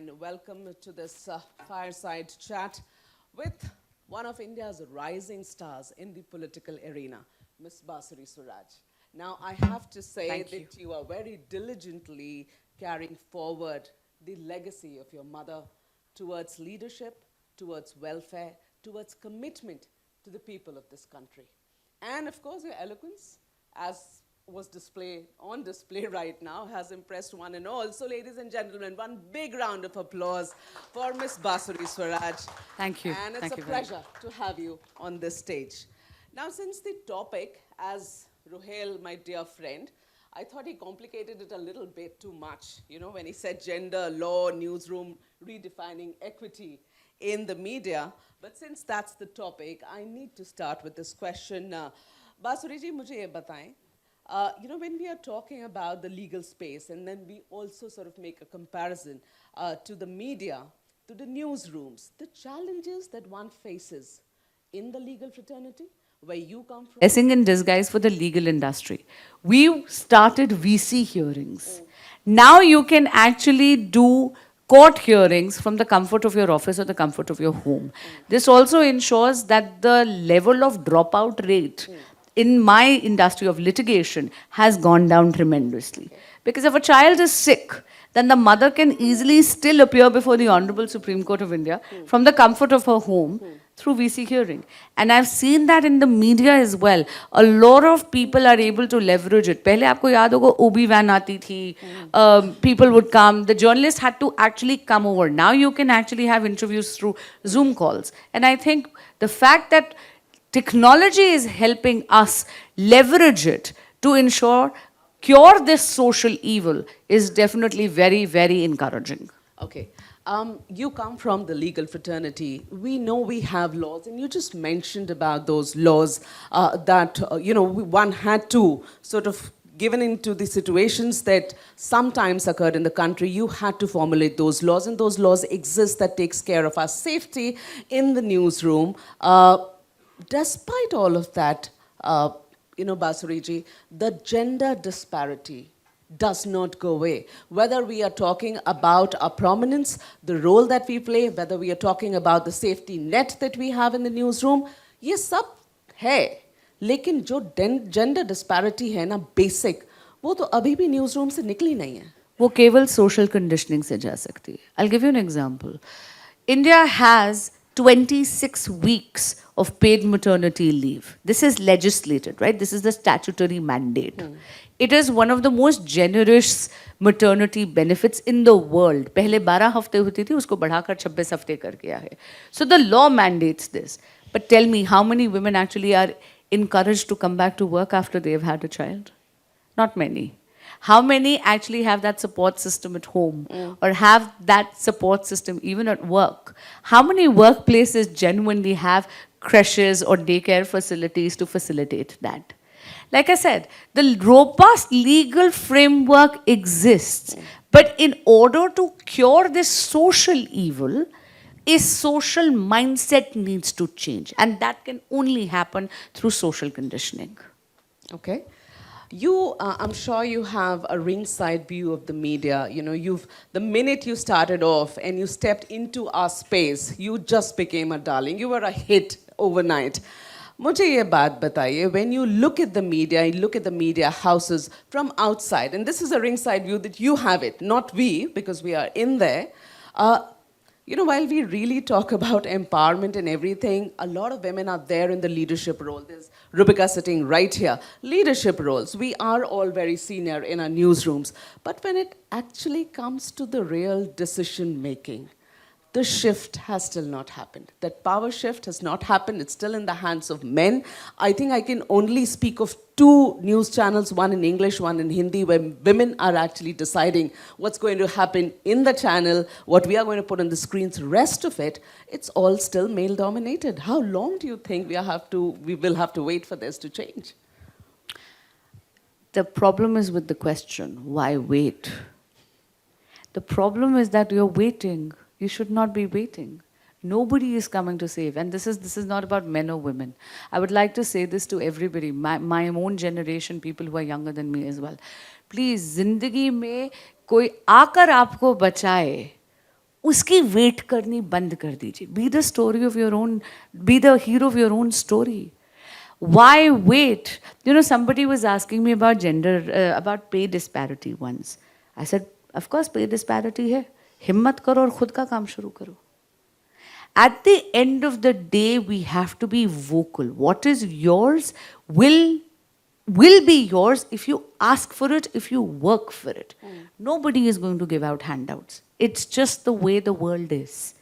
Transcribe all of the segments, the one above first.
and welcome to this fireside chat with one of India's rising stars in the political arena, Ms. Basuri Suraj. Now, I have to say Thank that you are very diligently carrying forward the legacy of your mother towards leadership, towards welfare, towards commitment to the people of this country. And of course, your eloquence, as was on display right now, has impressed one and all. So, ladies and gentlemen, one big round of applause for Miss Basuri Swaraj. Thank you. And it's Thank a you very pleasure to have you on this stage. Now, since the topic, as Ruhail, my dear friend, I thought he complicated it a little bit too much, you know, when he said gender, law, newsroom, redefining equity in the media. But since that's the topic, I need to start with this question. Basuri ji, mujhe ye bataएं, you know, when we are talking about the legal space, and then we also sort of make a comparison to the media, to the newsrooms, the challenges that one faces in the legal fraternity, where you come from. Blessing in disguise for the legal industry. We started VC hearings. Now you can actually do court hearings from the comfort of your office or the comfort of your home. This also ensures that the level of dropout rate in my industry of litigation has gone down tremendously. Because if a child is sick, then the mother can easily still appear before the Honorable Supreme Court of India from the comfort of her home through VC hearing. And I've seen that in the media as well. A lot of people are able to leverage it. पहले आपको याद होगा OB van आती थी, people would come, the journalists had to actually come over. Now you can actually have interviews through Zoom calls. And I think the fact that technology is helping us leverage it to ensure cure this social evil is definitely very, very encouraging. Okay. You come from the legal fraternity. We know we have laws, and you just mentioned about those laws that, you know, one had to sort of, given into the situations that sometimes occurred in the country, you had to formulate those laws, and those laws exist that takes care of our safety in the newsroom. Despite all of that, you know, Basuriji, the gender disparity does not go away. Whether we are talking about our prominence, the role that we play, whether we are talking about the safety net that we have in the newsroom, ये सब है. लेकिन जो gender disparity है ना, basic, वो तो अभी भी newsroom से निकली नहीं है. वो केवल social conditioning से जा सकती है. I'll give you an example. India has 26 weeks of paid maternity leave. This is legislated, right? This is the statutory mandate. It is one of the most generous maternity benefits in the world. पहले 12 हफ्ते होती थी, उसको बढ़ाकर 26 हफ्ते कर दिया है. So the law mandates this. But tell me, how many women actually are encouraged to come back to work after they've had a child? Not many. How many actually have that support system at home or have that support system even at work? How many workplaces genuinely have creches or daycare facilities to facilitate that? Like I said, the robust legal framework exists, but in order to cure this social evil, a social mindset needs to change, and that can only happen through social conditioning. Okay. You, I'm sure you have a ringside view of the media. You know, the minute you started off and you stepped into our space, you just became a darling. You were a hit overnight. मुझे ये बात बताइए, when you look at the media, you look at the media houses from outside, and this is a ringside view that you have it, not we, because we are in there. You know, while we really talk about empowerment and everything, a lot of women are there in the leadership role. There's Rubika sitting right here. Leadership roles. We are all very senior in our newsrooms. But when it actually comes to the real decision making, the shift has still not happened. That power shift has not happened. It's still in the hands of men. I think I can only speak of 2 news channels, one in English, one in Hindi, where women are actually deciding what's going to happen in the channel, what we are going to put on the screens. Rest of it, it's all still male dominated. How long do you think we will have to wait for this to change? The problem is with the question, why wait? The problem is that you're waiting. You should not be waiting. Nobody is coming to save. And this is not about men or women. I would like to say this to everybody, my own generation, people who are younger than me as well. Please, zindagi mein koi aakar aapko bachaye, उसकी wait करनी बंद कर दीजिए. Be the story of your own, be the hero of your own story. Why wait? You know, somebody was asking me about gender, about pay disparity once. I said, of course pay disparity है. हिम्मत करो और खुद का काम शुरू करो. At the end of the day, we have to be vocal. What is yours will be yours if you ask for it, if you work for it. Nobody is going to give out handouts. It's just the way the world is.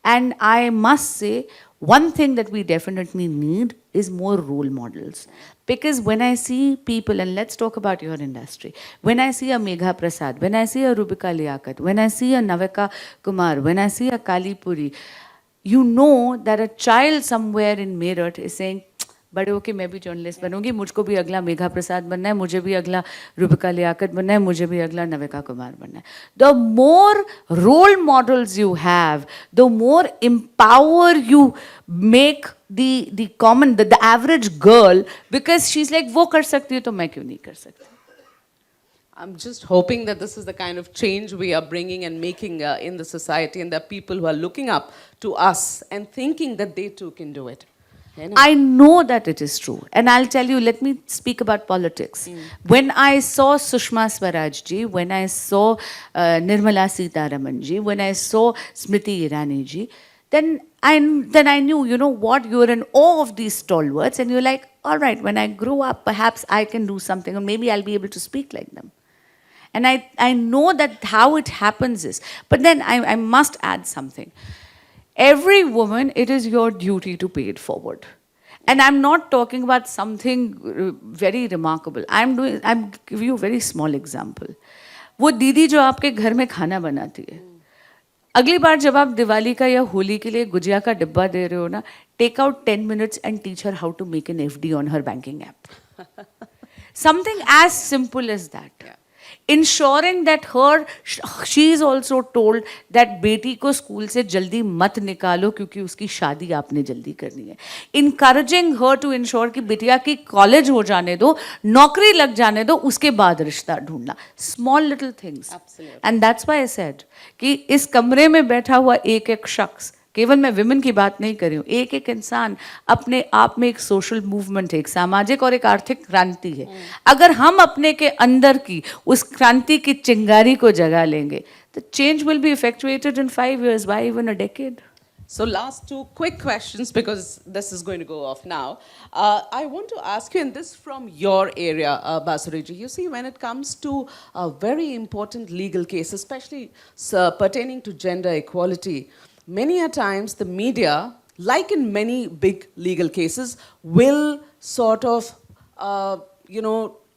And I must say, one thing that we definitely need is more role models. Because when I see people, and let's talk about your industry, when I see a Megha Prasad, when I see a Rubika Liaquat, when I see a Navika Kumar, when I see a Kali Puri, you know that a child somewhere in Meerut is saying, बड़े होके मैं भी journalist बनूंगी, मुझको भी अगला मेघा प्रसाद बनना है, मुझे भी अगला रूबिका लियाकत बनना है, मुझे भी अगला नविका कुमार बनना है. The more role models you have, the more empower you make the common, the average girl, because she's like, वो कर सकती है तो मैं क्यों नहीं कर सकती. I'm just hoping that this is the kind of change we are bringing and making in the society, and that people who are looking up to us and thinking that they too can do it. I know that it is true. And I'll tell you, let me speak about politics. When I saw Sushma Swaraj ji, when I saw Nirmala Sitharaman ji, when I saw Smriti Irani ji, then I knew, you know what, you're in awe of these stalwarts, and you're like, all right, when I grow up, perhaps I can do something, or maybe I'll be able to speak like them. And I know that how it happens is. But then I must add something. Every woman, it is your duty to pay it forward. And I'm not talking about something very remarkable. I'm give you a very small example. वो दीदी जो आपके घर में खाना बनाती है, अगली बार जब आप दिवाली का या होली के लिए गुजिया का डिब्बा दे रहे हो ना, take out 10 minutes and teach her how to make an FD on her banking app. Something as simple as that. Yeah. Ensuring that she is also told that बेटी को स्कूल से जल्दी मत निकालो क्योंकि उसकी शादी आपने जल्दी करनी है. Encouraging her to ensure कि बिटिया की कॉलेज हो जाने दो, नौकरी लग जाने दो, उसके बाद रिश्ता ढूंढना. Small little things. Absolutely. And that's why I said कि इस कमरे में बैठा हुआ एक एक शख्स, केवल मैं विमेन की बात नहीं कर रही हूँ, एक एक इंसान अपने आप में एक सोशल मूवमेंट है, एक सामाजिक और एक आर्थिक क्रांति है. अगर हम अपने के अंदर की उस क्रांति की चिंगारी को जगा लेंगे, the change will be effectuated in 5 years, why even a decade? So last two quick questions, because this is going to go off now. I want to ask you, and this from your area, Basuriji. You see, when it comes to a very important legal case, especially pertaining to gender equality, many a times the media, like in many big legal cases, will sort of,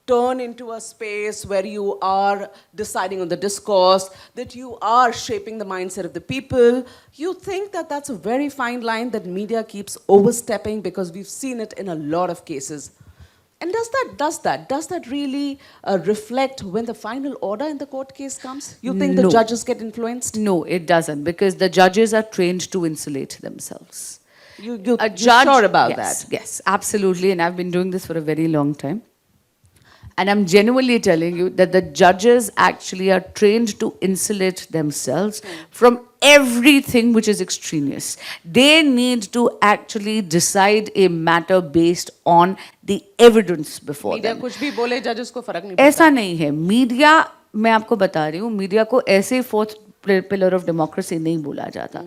turn into a space where you are deciding on the discourse, that you are shaping the mindset of the people. You think that that's a very fine line that media keeps overstepping, because we've seen it in a lot of cases. And does that really reflect when the final order in the court case comes? You think the judges get influenced? No, it doesn't, because the judges are trained to insulate themselves. You're sure about that? Yes, absolutely. And I've been doing this for a very long time. And I'm genuinely telling you that the judges actually are trained to insulate themselves from everything which is extraneous. They need to actually decide a matter based on the evidence before them. Media कुछ भी बोले, judges को फर्क नहीं पड़ता. ऐसा नहीं है. मीडिया, मैं आपको बता रही हूँ, मीडिया को ऐसे फोर्थ पिलर ऑफ डेमोक्रेसी नहीं बोला जाता.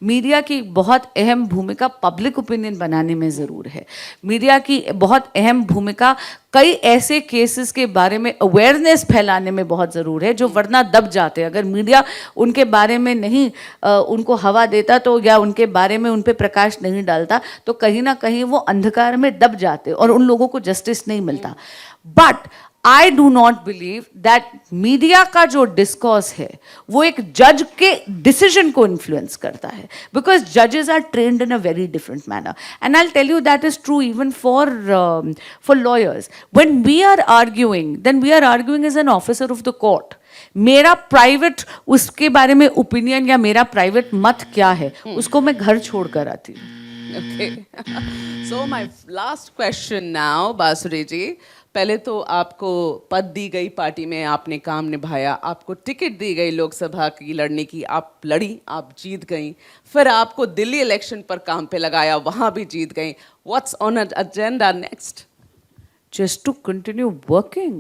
मीडिया की बहुत अहम भूमिका पब्लिक ओपिनियन बनाने में ज़रूर है. मीडिया की बहुत अहम भूमिका कई ऐसे केसेस के बारे में अवेयरनेस फैलाने में बहुत ज़रूर है, जो वरना दब जाते हैं. अगर मीडिया उनके बारे में नहीं उनको हवा देता तो, या उनके बारे में उन पर प्रकाश नहीं डालता, तो कहीं ना कहीं वो अंधकार में दब जाते और उन लोगों को जस्टिस नहीं मिलता. But I do not believe that media का जो डिस्कोर्स है वो एक जज के डिसीजन को इन्फ्लुएंस करता है, बिकॉज जजेस are trained in a very different manner. And I tell you that is true even for lawyers. When we are arguing, then we are arguing as an officer of the court. मेरा private उसके बारे में opinion या मेरा private मत क्या है, उसको मैं घर छोड़ कर आती हूँ. Okay. So my last question now, Basuriji. पहले तो आपको पद दी गई पार्टी में, आपने काम निभाया, आपको टिकट दी गई लोकसभा की लड़ने की, आप लड़ी, आप जीत गई, फिर आपको दिल्ली इलेक्शन पर काम पे लगाया, वहाँ भी जीत गई. What's on agenda next? Just to continue working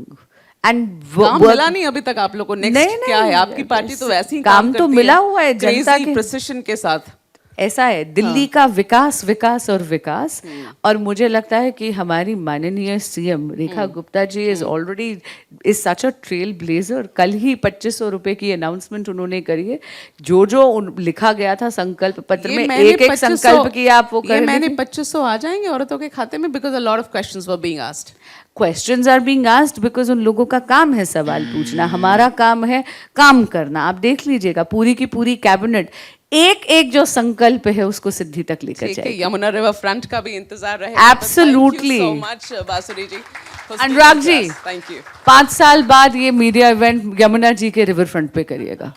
and काम work. मिला नहीं अभी तक आप लोग को. नहीं, नेक्स्ट क्या है? नहीं, आपकी पार्टी तो वैसे ही काम तो करती मिला हुआ है जनता crazy के precision के साथ. ऐसा है दिल्ली का विकास विकास और विकास. और मुझे लगता है कि हमारी माननीय CM Rekha Gupta ji is already is such a trailblazer. कल ही 2500 रुपए की अनाउंसमेंट उन्होंने करी है. जो लिखा गया था संकल्प पत्र में, एक एक संकल्प किया आप वो कर. मैंने 2500 आ जाएंगे औरतों के खाते में? Because a lot of questions were being asked. Questions are being asked because उन लोगों का काम है सवाल पूछना. हमारा काम है काम करना. आप देख लीजिएगा पूरी की पूरी कैबिनेट एक एक जो संकल्प है उसको सिद्धि तक लेकर ठीक है. जाएगी. यमुना रिवर फ्रंट का भी इंतजार रहेगा. Absolutely. सो मच बासुरी जी. Anurag ji, thank you. 5 साल बाद ये मीडिया इवेंट यमुना जी के रिवर फ्रंट पे करिएगा.